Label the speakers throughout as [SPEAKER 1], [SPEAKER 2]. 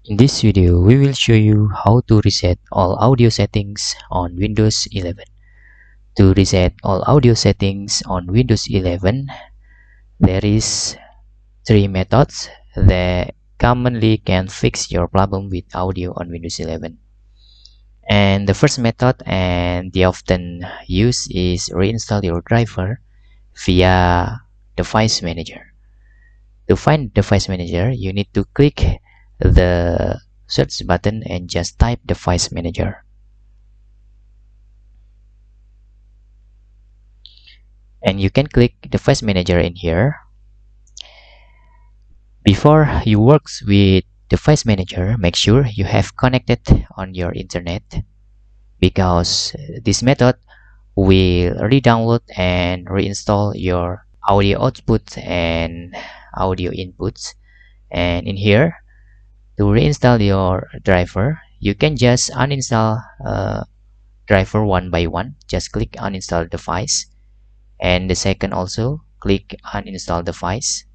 [SPEAKER 1] In this video, we will show you how to reset all audio settings on Windows 11. To reset all audio settings on Windows 11, there is three methods that commonly can fix your problem with audio on Windows 11. And the first method and the often used is reinstall your driver via Device Manager. To find Device Manager, you need to click the search button and just type Device Manager. And you can click Device Manager in here. Before you work with Device Manager, make sure you have connected on your internet, because this method will re-download and reinstall your audio outputs and audio inputs. And in here, to reinstall your driver, you can just uninstall driver one by one. Just click uninstall device, and the second also click uninstall device,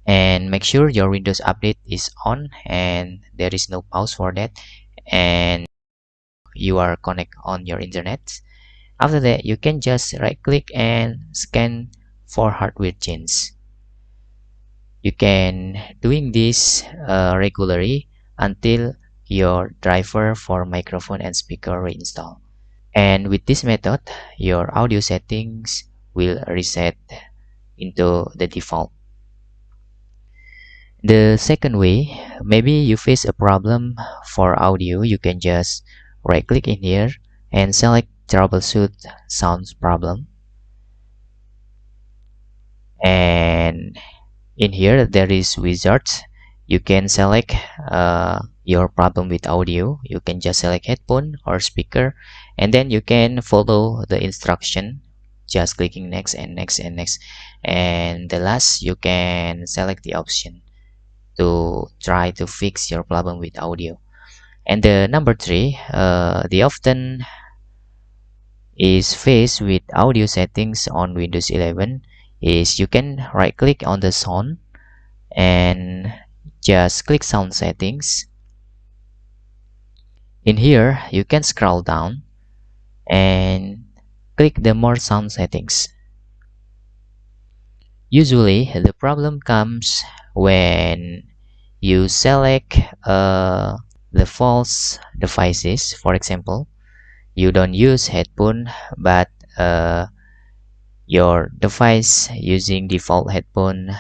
[SPEAKER 1] and make sure your Windows update is on and there is no pause for that, and you are connect on your internet. After that, you can just right click and scan for hardware change. You can doing this regularly until your driver for microphone and speaker reinstall. And with this method, your audio settings will reset into the default. The second way, maybe you face a problem for audio, you can just right click in here and select troubleshoot sounds problem. And in here there is wizards. You can select your problem with audio. You can just select headphone or speaker, and then you can follow the instruction, just clicking next and next and next. And the last, you can select the option to try to fix your problem with audio. And the number three, the often is faced with audio settings on Windows 11 is you can right click on the sound and just click sound settings. In here, you can scroll down and click the more sound settings. Usually, the problem comes when you select the false devices. For example, you don't use headphone, but your device using default headphone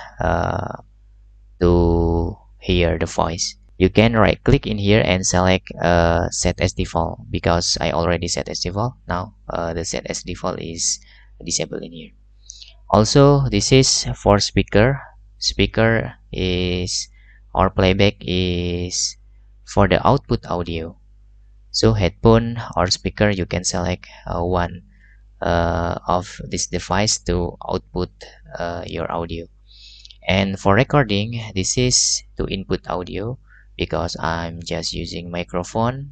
[SPEAKER 1] to hear the voice. You can right click in here and select set as default, because I already set as default. Now the set as default is disabled in here. Also, this is for speaker. Speaker is, or playback is for the output audio. So headphone or speaker, you can select one of this device to output your audio. And for recording, this is to input audio, because I'm just using microphone.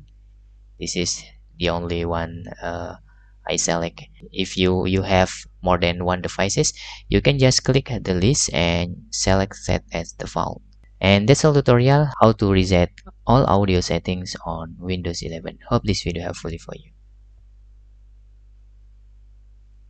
[SPEAKER 1] This is the only one I select. If you have more than one devices, you can just click the list and select set as default. And that's all tutorial how to reset all audio settings on Windows 11. Hope this video helpful for you.